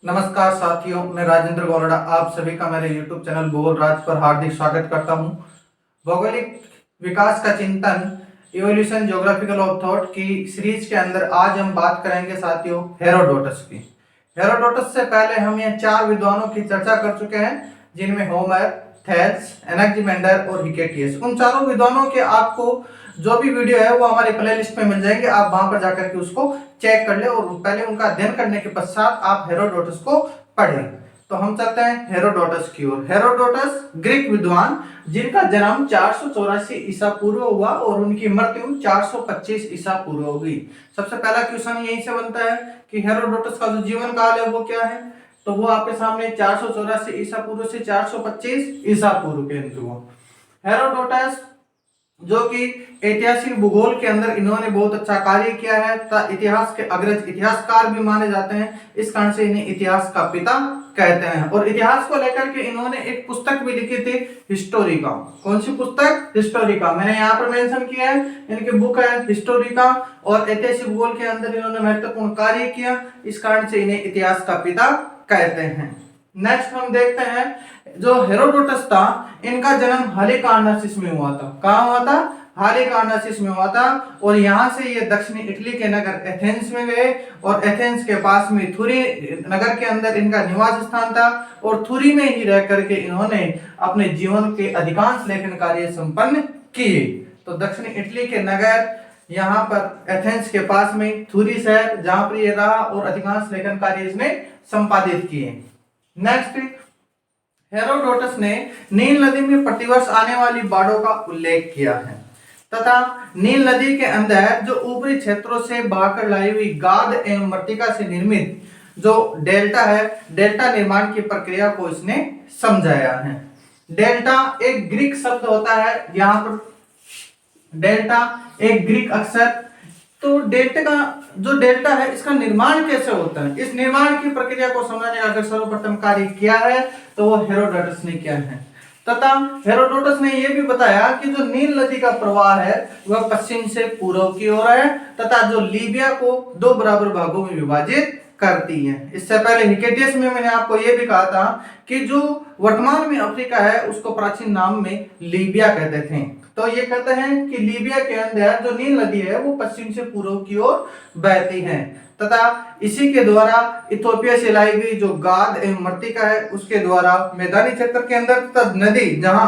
नमस्कार साथियों, मैं राजेंद्र गोलड़ा आप सभी का मेरे YouTube चैनल भूगोल राज पर हार्दिक स्वागत करता हूं। भौगोलिक विकास का चिंतन इवोल्यूशन ज्योग्राफिकल ऑफ थॉट की सीरीज के अंदर आज हम बात करेंगे साथियों हेरोडोटस की। हेरोडोटस से पहले हम ये चार विद्वानों की चर्चा कर चुके हैं, जिनमें होमर, थेल्स, एनाक्सिमेंडर और हिकेटियस। उन चारों विद्वानों के आपको जो भी वीडियो है वो हमारे प्लेलिस्ट में मिल जाएंगे, आप वहां पर जाकर के उसको चेक कर ले और पहले उनका अध्ययन करने के पश्चात आप हेरोडोटस को पढ़ें। तो हम चलते हैं हेरोडोटस की ओर। हेरोडोटस ग्रीक विद्वान जिनका जन्म 484 ईसा पूर्व हुआ और उनकी मृत्यु 425 ईसा पूर्व हुई। सबसे पहला क्वेश्चन यहीं से बनता है कि हेरोडोटस का जो जीवन काल है वो क्या है, तो वो आपके सामने 484 ईसा पूर्व से 425 ईसा पूर्व के अंदर हुआ। हेरोडोटस जो कि ऐतिहासिक भूगोल के अंदर इन्होंने बहुत अच्छा कार्य किया है तथा इतिहास के अग्रज इतिहासकार भी माने जाते हैं, इस कारण से इन्हें इतिहास का पिता कहते हैं। और इतिहास को लेकर के इन्होंने एक पुस्तक भी लिखी थी, हिस्टोरिका। कौन सी पुस्तक? हिस्टोरिका। मैंने यहाँ पर मेंशन किया है, इनकी बुक है हिस्टोरिका और ऐतिहासिक भूगोल के अंदर इन्होंने महत्वपूर्ण कार्य किया, इस कारण से इन्हें इतिहास का पिता कहते हैं। नेक्स्ट हम देखते हैं, जो हेरोडोटस था इनका जन्म हालिकार्नासिस में हुआ था। कहाँ हुआ था? हालिकार्नासिस में हुआ था। और यहाँ से ये दक्षिणी इटली के नगर एथेंस में गए और एथेंस के पास में थुरी नगर के अंदर इनका निवास स्थान था और थुरी में ही रह करके इन्होंने अपने जीवन के अधिकांश लेखन कार्य संपन्न किए। तो दक्षिणी इटली के नगर यहाँ पर एथेंस के पास में थुरी शहर, जहां पर ये रहा और अधिकांश लेखन कार्य इसने संपादित किए। नेक्स्ट, हेरोडोटस ने नील नदी में प्रतिवर्ष आने वाली बाढ़ों का उल्लेख किया है तथा नील नदी के अंदर जो ऊपरी क्षेत्रों से बहाकर लाई हुई गाद एवं मृत्तिका से निर्मित जो डेल्टा है, डेल्टा निर्माण की प्रक्रिया को इसने समझाया है। डेल्टा एक ग्रीक शब्द होता है, यहाँ पर डेल्टा एक ग्रीक अक्षर। तो डेल्टा का जो डेल्टा है इसका निर्माण कैसे होता है, इस निर्माण की प्रक्रिया को समझने का अगर सर्वप्रथम कार्य किया है तो वो हेरोडोटस ने किया है। तथा हेरोडोटस ने यह भी बताया कि जो नील नदी का प्रवाह है वह पश्चिम से पूर्व की ओर है तथा जो लीबिया को दो बराबर भागों में विभाजित करती है। इससे पहले हिकेटियस में मैंने आपको यह भी कहा था कि जो वर्तमान में अफ्रीका है उसको प्राचीन नाम में लीबिया कहते थे। तो ये कहते हैं कि लीबिया के अंदर जो नील नदी है वो पश्चिम से पूर्व की ओर बहती है तथा इसी के द्वारा इथोपिया से लाई गई जो गाद एवं मृत्तिका है उसके द्वारा मैदानी क्षेत्र के अंदर तथा नदी जहां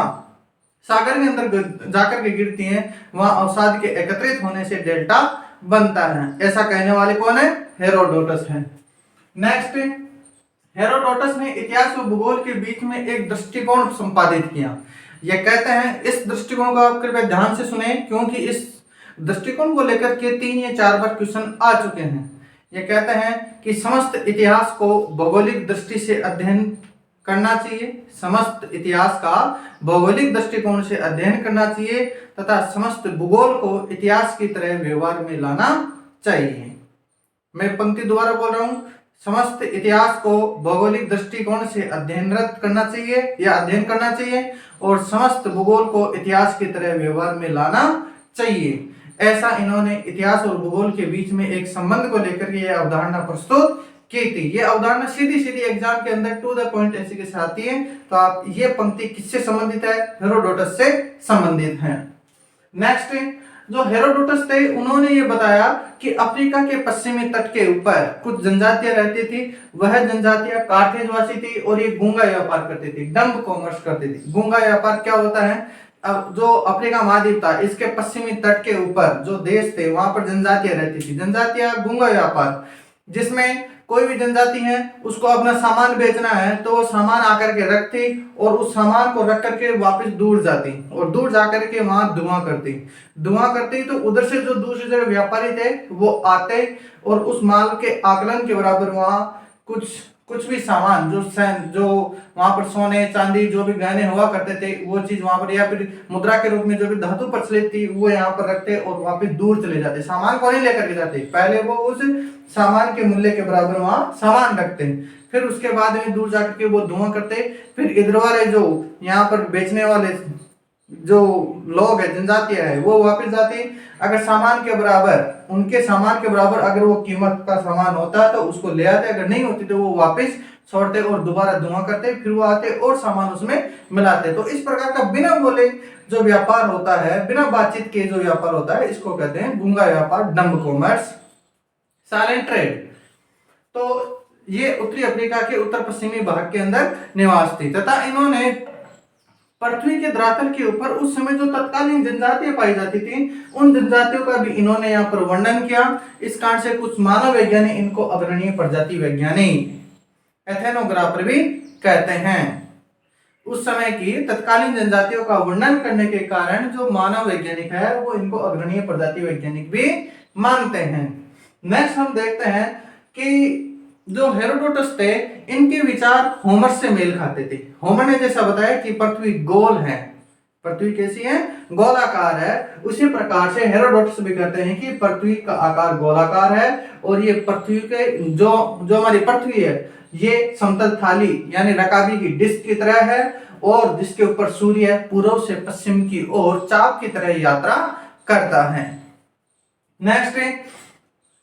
सागर के अंदर जाकर के गिरती हैं वहां अवसाद के एकत्रित होने से डेल्टा बनता है। ऐसा कहने वाले कौन है? हेरोडोटस है। नेक्स्ट, हेरोडोटस ने इतिहास और भूगोल के बीच में एक दृष्टिकोण संपादित किया। यह कहते हैं, इस दृष्टिकोण को आप कृपया ध्यान से सुने क्योंकि इस दृष्टिकोण को लेकर के 3 या 4 बार क्वेश्चन आ चुके हैं। यह कहते हैं कि समस्त इतिहास को भौगोलिक दृष्टि से अध्ययन करना चाहिए, समस्त इतिहास का भौगोलिक दृष्टिकोण से अध्ययन करना चाहिए तथा समस्त भूगोल को इतिहास की तरह व्यवहार में लाना चाहिए। मैं पंक्ति द्वारा बोल रहा हूं, समस्त इतिहास को भौगोलिक दृष्टिकोण से अध्ययनरत करना चाहिए या अध्ययन करना चाहिए और समस्त भूगोल को इतिहास की तरह व्यवहार में लाना चाहिए। ऐसा इन्होंने इतिहास और भूगोल के बीच में एक संबंध को लेकर के यह अवधारणा प्रस्तुत की थी। ये अवधारणा सीधी सीधी एग्जाम के अंदर टू द पॉइंट ऐसे के साथ आती है। तो आप ये पंक्ति किससे संबंधित है? हेरोडोटस से संबंधित है। नेक्स्ट, जो हेरोडोटस थे उन्होंने ये बताया कि अफ्रीका के पश्चिमी तट के ऊपर कुछ जनजातियां रहती थी। वह जनजातियां कार्थेजवासी थी और ये गूंगा व्यापार करती थी, डंब कॉमर्स करती थी। गूंगा व्यापार क्या होता है? अब जो अफ्रीका महाद्वीप था इसके पश्चिमी तट के ऊपर जो देश थे वहां पर जनजातियां रहती थी। जनजातियां गूंगा व्यापार, जिसमें कोई भी जनजाति है उसको अपना सामान बेचना है तो वो सामान आकर के रखती और उस सामान को रख करके वापस दूर जाती और दूर जाकर के वहां धुआं करती तो उधर से जो दूसरी जगह व्यापारी थे वो आते और उस माल के आकलन के बराबर वहां कुछ भी सामान जो वहां पर सोने चांदी जो भी गहने हुआ करते थे वो चीज वहां पर या फिर मुद्रा के रूप में जो भी धातु प्रचलित थी वो यहाँ पर रखते और वापस दूर चले जाते। सामान को नहीं लेकर के जाते, पहले वो उस सामान के मूल्य के बराबर वहां सामान रखते, फिर उसके बाद में दूर जाकर के वो धुआं करते, फिर इधर वाले जो यहाँ पर बेचने वाले जो लोग है, जनजातियां है, वो वापस जाती। अगर सामान के बराबर, उनके सामान के बराबर अगर वो कीमत का सामान होता तो उसको ले आते, अगर नहीं होती तो वो वापस छोड़ते और दोबारा धुआं करते, फिर वो आते और सामान उसमें मिलाते। तो इस प्रकार का बिना बोले जो व्यापार होता है, बिना बातचीत के जो व्यापार होता है, इसको कहते हैं गूंगा व्यापार, डम्ब कॉमर्स, साइलेंट ट्रेड। तो ये उत्तरी अफ्रीका के उत्तर पश्चिमी भाग के अंदर निवास थी तथा इन्होंने पृथ्वी के धरातल के ऊपर उस समय जो तत्कालीन जनजातियां पाई जाती थी, उन जनजातियों का भी इन्होंने यहाँ पर वर्णन किया। इस कारण से कुछ मानव वैज्ञानिक इनको अग्रणीय प्रजाति वैज्ञानिक, एथेनोग्राफर भी कहते हैं। उस समय की तत्कालीन जनजातियों का वर्णन करने के कारण जो मानव वैज्ञानिक है वो इनको अग्रणीय प्रजाति वैज्ञानिक भी मानते हैं। नेक्स्ट हम देखते हैं कि जो हेरोडोटस थे, इनके विचार होमर से मेल खाते थे। होमर ने जैसा बताया कि पृथ्वी गोल है, पृथ्वी कैसी है, गोलाकार है, उसी प्रकार से हेरोडोटस भी कहते हैं कि पृथ्वी का आकार गोलाकार है और ये पृथ्वी के जो जो हमारी पृथ्वी है ये समतल थाली यानी रकाबी की डिस्क की तरह है और जिसके ऊपर सूर्य पूर्व से पश्चिम की ओर चाप की तरह यात्रा करता है। नेक्स्ट है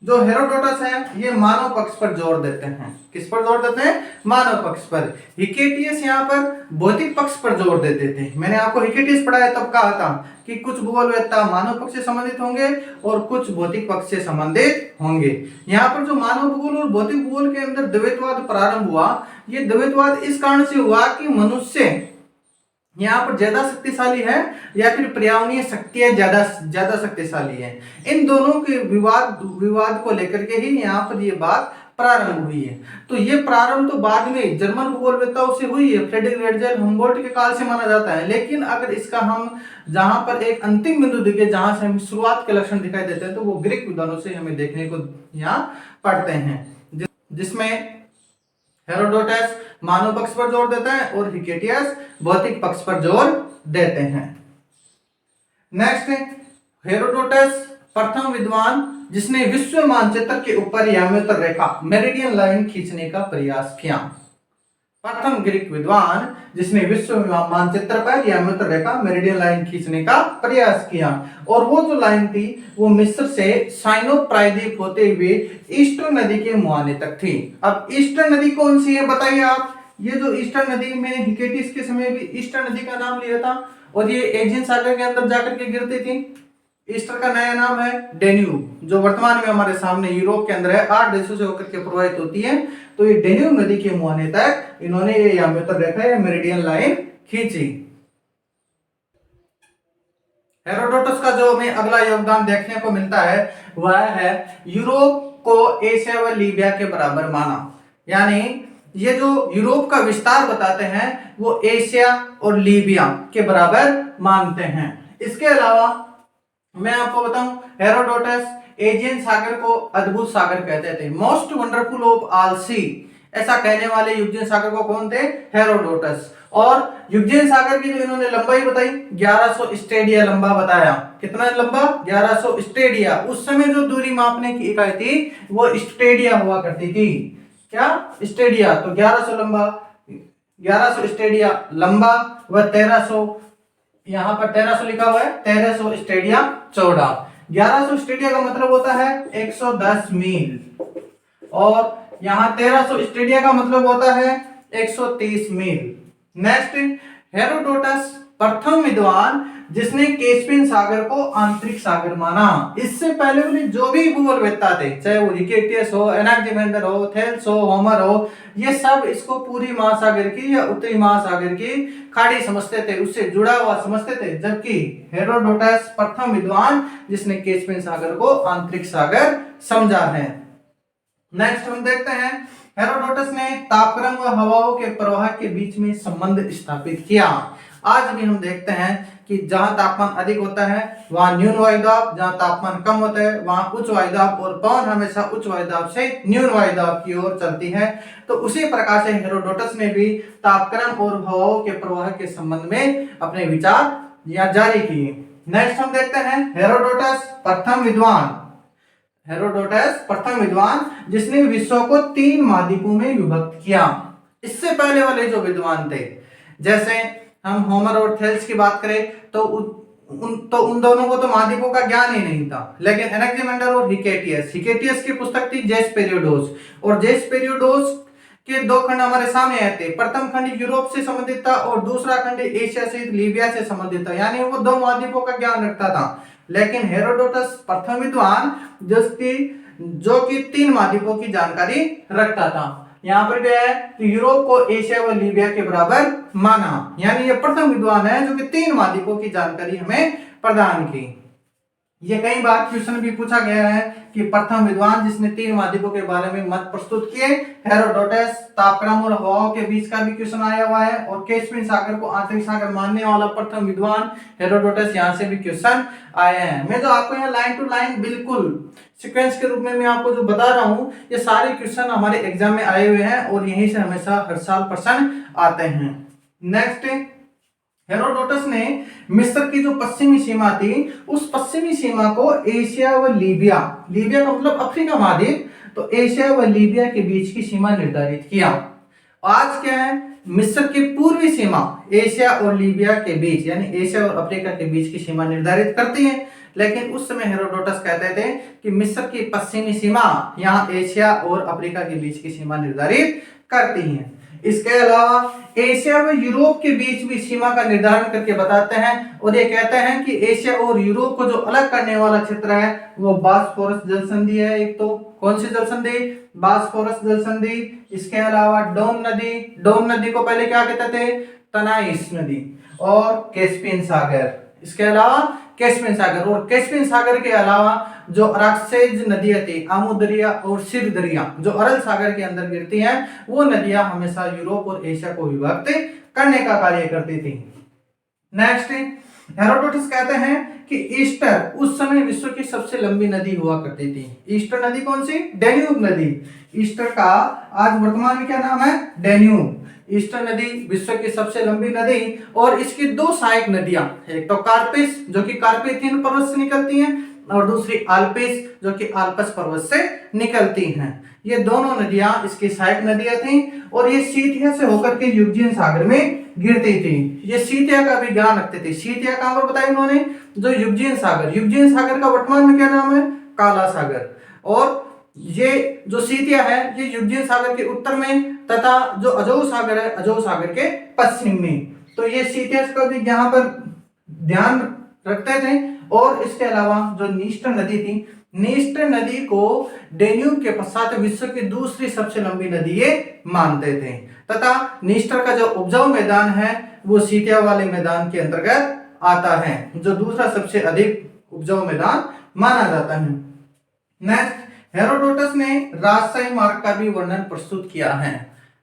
जो हेरोडोटस है ये मानव पक्ष पर जोर देते हैं। किस पर जोर देते हैं, मानव पक्ष पर। हिकेटियस यहाँ पर भौतिक पक्ष पर जोर देते थे। मैंने आपको हिकेटियस पढ़ाया तब कहा था कि कुछ भूगोलवेत्ता मानव पक्ष से संबंधित होंगे और कुछ भौतिक पक्ष से संबंधित होंगे। यहाँ पर जो मानव भूगोल और भौतिक भूगोल के अंदर द्वैतवाद प्रारंभ हुआ, ये द्वैतवाद इस कारण से हुआ कि मनुष्य यहाँ पर ज्यादा शक्तिशाली है या फिर पर्यावरणीय शक्तियां ज्यादा शक्तिशाली है। इन दोनों के विवाद को लेकर के ही यहाँ पर ये बात प्रारंभ हुई है। तो ये प्रारंभ तो बाद में जर्मन भूगोलवेत्ताओं से हुई है, फ्रेडरिक हेर्ज़ल हम्बोल्ट के काल से माना जाता है। लेकिन अगर इसका हम जहां पर एक अंतिम बिंदु दिखे, जहां से हमें शुरुआत के लक्षण दिखाई देते हैं, तो वो ग्रीक विद्वानों से हमें देखने को यहाँ पड़ते हैं, जिसमें हेरोडोटस मानव पक्ष पर जोर देता है और हिकेटियस भौतिक पक्ष पर जोर देते हैं। नेक्स्ट है हेरोडोटस प्रथम विद्वान जिसने विश्व मानचित्र के ऊपर याम्योत्तर रेखा मेरिडियन लाइन खींचने का प्रयास किया। प्रथम ग्रीक विद्वान जिसने विश्व मानचित्र पर याम्योत्तर रेखा मेरिडियन लाइन खींचने का प्रयास किया और वो जो लाइन थी वो मिस्र से साइनो प्रायद्वीप होते हुए ईस्टर नदी के मुहाने तक थी। अब ईस्टर नदी कौन सी है बताइए आप। ये जो ईस्टर नदी, मैंने हिकेटियस के समय भी ईस्टर नदी का नाम लिया था और ये एजियन सागर के अंदर जाकर के गिरती थी। ईस्टर का नया नाम है डेन्यूब, जो वर्तमान में हमारे सामने यूरोप के अंदर है, 8 देशों से होकर के प्रवाहित होती है। तो ये डेन्यूब नदी के मुहाने तक इन्होंने ये याम्योत्तर रेखा या मेरिडियन लाइन खींची। हेरोडोटस का जो हमें अगला योगदान देखने को मिलता है वह है यूरोप को एशिया व लीबिया के बराबर माना। यानी ये जो यूरोप का विस्तार बताते हैं वो एशिया और लीबिया के बराबर मानते हैं। इसके अलावा मैं आपको बताऊं, हेरोडोटस एजियन सागर को अद्भुत सागर कहते थे, मोस्ट वंडरफुल ऑफ ऑल सी, ऐसा कहने वाले युगजन सागर को कौन थे, हेरोडोटस। और युगजन सागर की जो इन्होंने लंबाई बताई 1100 स्टेडिया लंबा बताया। कितना लंबा, 1100 स्टेडिया। उस समय जो दूरी मापने की इकाई थी वो स्टेडिया हुआ करती थी। क्या, स्टेडिया। तो 1100 लंबा, 1100 स्टेडिया लंबा व 1300, यहाँ पर 1300 लिखा हुआ है, 1300 स्टेडिया चौड़ा। 1100 स्टेडिया का मतलब होता है 110 मील और यहाँ 1300 स्टेडिया का मतलब होता है 130 मील। नेक्स्ट, हेरोडोटस प्रथम विद्वान जिसने कैस्पियन सागर को आंतरिक सागर माना। इससे पहले वाले जो भी भूगोलवेत्ता थे, चाहे वो हिकेटियस हो, एनाक्सिमेंडर हो, थेल्स हो, होमर हो, ये सब इसको पूरी महासागर की या उत्तरी महासागर की खाड़ी समझते थे, उससे जुड़ा हुआ समझते थे। जबकि हेरोडोटस प्रथम विद्वान जिसने कैस्पियन सागर को आंतरिक सागर समझा है। नेक्स्ट हम देखते हैं, हेरोडोटस ने तापक्रम व हवाओं के प्रवाह के बीच में संबंध स्थापित किया। आज भी हम देखते हैं कि जहां तापमान अधिक होता है वहां न्यून वायुदाब, जहां तापमान कम होता है वहां उच्च वायुदाब, और पवन हमेशा उच्च वायुदाब से न्यून वायुदाब की ओर चलती है। तो उसी प्रकार से हेरोडोटस ने भी तापक्रम और हवाओं के प्रवाह के संबंध में अपने विचार जारी किए। नेक्स्ट हम देखते हैं, हेरोडोटस प्रथम विद्वान, हेरोडोटस प्रथम विद्वान जिसने विश्व को 3 महाद्वीपों में विभक्त किया। इससे पहले वाले जो विद्वान थे, जैसे हम होमर और थेल्स की बात करें तो उन दोनों को तो महाद्वीपों का ज्ञान ही नहीं था। लेकिन एनाक्सिमेंडर और हिकेटियस की पुस्तक थी जेस्पेरियोडोस, और जेस्पेरियोडोस के दो खंड हमारे सामने आए थे। प्रथम खंड यूरोप से संबंधित था और दूसरा खंड एशिया सहित लीबिया से संबंधित था, यानी वो दो महाद्वीपों का ज्ञान रखता था। लेकिन हेरोडोटस प्रथम विद्वान जो कि 3 महाद्वीपों की जानकारी रखता था। यहाँ पर क्या है कि यूरोप को एशिया व लीबिया के बराबर माना, यानी ये प्रथम विद्वान है जो कि 3 महाद्वीपों की जानकारी हमें प्रदान की। ये कई बार क्वेश्चन भी पूछा गया है कि प्रथम विद्वान जिसने 3 महाद्वीपों के बारे में मत प्रस्तुत किए, हेरोडोटस। तापक्रम और हवाओं के बीच का भी क्वेश्चन आया हुआ है, और कैस्पियन सागर को आंतरिक सागर मानने वाला प्रथम विद्वान हेरोडोटस, यहाँ से भी क्वेश्चन आए हैं। मैं जो आपको यहाँ लाइन टू लाइन बिल्कुल सीक्वेंस के रूप में मैं आपको जो बता रहा हूँ, ये सारे क्वेश्चन हमारे एग्जाम में आए हुए हैं और यहीं से हमेशा हर साल प्रश्न आते हैं। नेक्स्ट, हेरोडोटस ने मिस्र की जो पश्चिमी सीमा थी, उस पश्चिमी सीमा को एशिया व लीबिया का मतलब अफ्रीका महाद्वीप, तो एशिया व लीबिया के बीच की सीमा निर्धारित किया। आज क्या है, मिस्र की पूर्वी सीमा एशिया और लीबिया के बीच, यानी एशिया और अफ्रीका के बीच की सीमा निर्धारित करती है। लेकिन उस समय हेरोडोटस कहते थे कि मिस्र की पश्चिमी सीमा यहाँ एशिया और अफ्रीका के बीच की सीमा निर्धारित करती है। इसके अलावा एशिया व यूरोप के बीच भी सीमा का निर्धारण करके बताते हैं, और ये कहते हैं कि एशिया और यूरोप को जो अलग करने वाला क्षेत्र है वो बास्फोरस जल संधि है। एक तो कौन सी जल संधि, बास्फोरस जल संधि। इसके अलावा डोन नदी को पहले क्या कहते थे, तनाइस नदी, और कैस्पियन सागर। इसके अलावा कैस्पियन सागर, और कैस्पियन सागर के अलावा जो अराक्सेज नदियां थी, आमू दरिया और सिर दरिया, जो अरल सागर के अंदर गिरती हैं, वो नदियां हमेशा यूरोप और एशिया को विभक्त करने का कार्य करती थी। नेक्स्ट, हेरोडोटस कहते हैं कि ईस्टर उस समय विश्व की सबसे लंबी नदी हुआ करती थी। ईस्टर नदी कौन सी, डेन्यूब नदी। ईस्टर का आज वर्तमान में क्या नाम है, डेन्यूब। ईस्टर नदी विश्व की सबसे लंबी नदी, और इसकी 2 सहायक नदियां, एक तो कार्पिस जो कि कार्पेथियन पर्वत से निकलती हैं, और दूसरी आल्पिस जो कि आल्पस पर्वत से निकलती हैं। ये दोनों नदियां इसकी सहायक नदियां थीं, और ये सीथिया से होकर के यूजीन सागर में गिरती थी। ये सीथिया का भी ज्ञान रखते थे। सीथिया कहां पर बताया उन्होंने, जो यूजीन सागर का वर्तमान में क्या नाम है, काला सागर। और ये जो सीथिया है ये यूजीन सागर के उत्तर में, तथा जो अजोव सागर है अजोव सागर के पश्चिम में। तो ये सीथिया का भी यहाँ पर ध्यान रखते थे। और इसके अलावा जो नीस्टर नदी थी, नीस्टर नदी को डेन्यूब के पश्चात विश्व की दूसरी सबसे लंबी नदी ये मानते थे, तथा नीस्टर का जो उपजाऊ मैदान है वो सीथिया वाले मैदान के अंतर्गत आता है, जो दूसरा सबसे अधिक उपजाऊ मैदान माना जाता है। नेक्स्ट, हेरोडोटस ने राजशाही मार्ग का भी वर्णन प्रस्तुत किया है।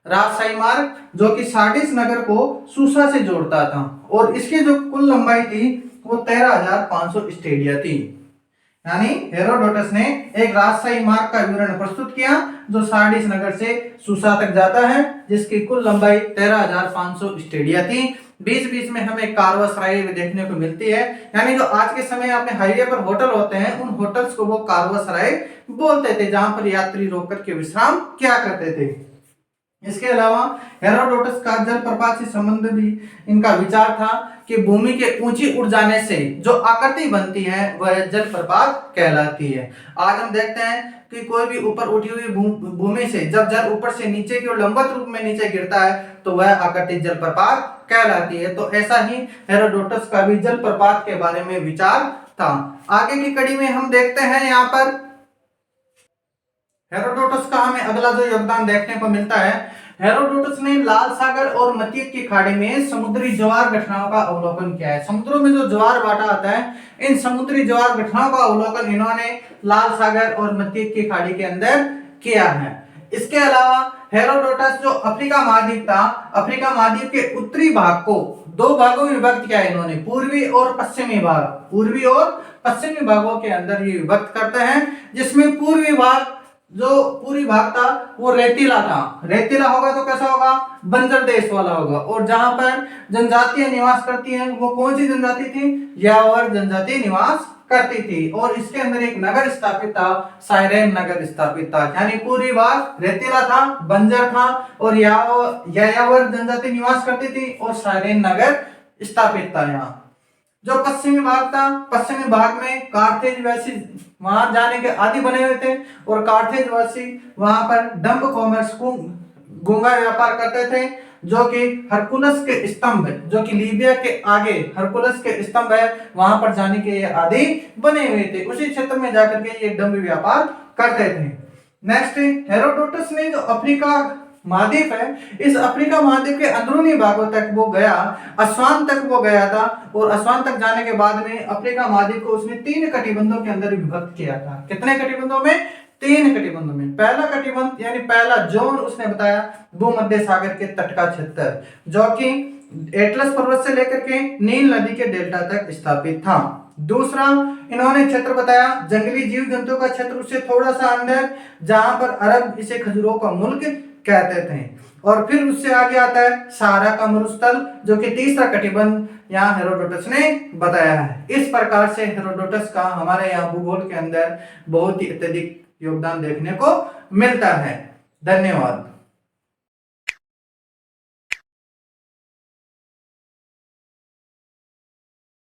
राजशाही मार्ग जो कि सार्डिस नगर को सूसा से जोड़ता था, और इसकी जो कुल लंबाई थी वो 13,500 स्टेडिया थी। यानी हेरोडोटस ने एक राजशाही मार्ग का विवरण प्रस्तुत किया जो सार्डिस नगर से सूसा तक जाता है, जिसकी कुल लंबाई 13,500 स्टेडिया थी। बीच बीच में हमें कारवासराय भी देखने को मिलती है, यानी जो आज के समय अपने हाईवे पर होटल होते हैं उन होटल्स को वो कारवासराय बोलते थे, जहां पर यात्री रोक करके विश्राम किया करते थे। इसके अलावा हेरोडोटस का जलप्रपात से संबंध भी इनका विचार था कि भूमि के ऊंची उड़ जाने से जो आकृति बनती है वह जलप्रपात कहलाती है। आज हम देखते हैं कि कोई भी ऊपर उठी हुई भूमि से जब जल ऊपर से नीचे की ओर लंबवत रूप में नीचे गिरता है तो वह आकृति जलप्रपात कहलाती है। तो ऐसा ही हेरोडोटस का भी जलप्रपात के बारे में विचार था। आगे की कड़ी में हम देखते हैं, यहाँ पर हेरोडोटस का हमें अगला जो योगदान देखने को मिलता है, हेरोडोटस ने लाल सागर और मतीय की खाड़ी में समुद्री ज्वार घटनाओं का अवलोकन किया है। समुद्रों में जो ज्वार भाटा आता है, इन समुद्री ज्वार घटनाओं का अवलोकन इन्होंने लाल सागर और मतीय की खाड़ी के अंदर किया है। इसके अलावा हेरोडोटस जो अफ्रीका महाद्वीप था, अफ्रीका महाद्वीप के उत्तरी भाग को 2 भागों में विभक्त किया इन्होंने, पूर्वी और पश्चिमी भाग। पूर्वी और पश्चिमी भागों के अंदर ये विभक्त करते हैं, जिसमें पूर्वी भाग जो पूरी भाग था वो रेतीला था। रेतीला होगा तो कैसा होगा, बंजर देश वाला होगा। और जहां पर जनजातियां निवास करती हैं वो कौन सी जनजाति थी, यावर जनजाति निवास करती थी। और इसके अंदर एक नगर स्थापित था, साइरेन नगर स्थापित था। यानी पूरी भाग रेतीला था, बंजर था, और यावर जनजाति निवास करती थी, और साइरेन नगर स्थापित था यहाँ। जो पश्चिमी भाग था, पश्चिमी भाग में कार्थेजवासी वहां जाने के आदि बने हुए थे और कार्थेजवासी वहां पर डंब कॉमर्स को गूंगा व्यापार करते थे, जो कि हरकुलस के स्तंभ, जो कि लीबिया के आगे हरकुलस के स्तंभ है, वहां पर जाने के ये आदि बने हुए थे। उसी क्षेत्र में जाकर के ये डंब व्यापार करते थे। नेक्स्ट, हेरोडोटस ने जो अफ्रीका महाद्वीप है, इस अफ्रीका महाद्वीप के अंदरूनी भागों तक वो गया, अस्वान तक वो गया था, और अस्वान तक जाने के बाद में अफ्रीका महाद्वीप को उसने 3 कटिबंधों के अंदर विभक्त किया था। कितने कटिबंधों में? 3 कटिबंधों में। पहला कटिबंध यानी पहला जोन उसने बताया भूमध्य सागर के तट का क्षेत्र, जो कि एटलस पर्वत से लेकर के नील नदी के डेल्टा तक स्थापित था। दूसरा इन्होंने क्षेत्र बताया जंगली जीव जंतु का क्षेत्र, उससे थोड़ा सा अंदर, जहां पर अरब इसे खजूरों का मुल्क कहते थे। और फिर उससे आगे आता है सहारा का मरुस्थल, जो कि तीसरा कटिबंध यहाँ हेरोडोटस ने बताया है। इस प्रकार से हेरोडोटस का हमारे यहाँ भूगोल के अंदर बहुत ही अत्यधिक योगदान देखने को मिलता है। धन्यवाद।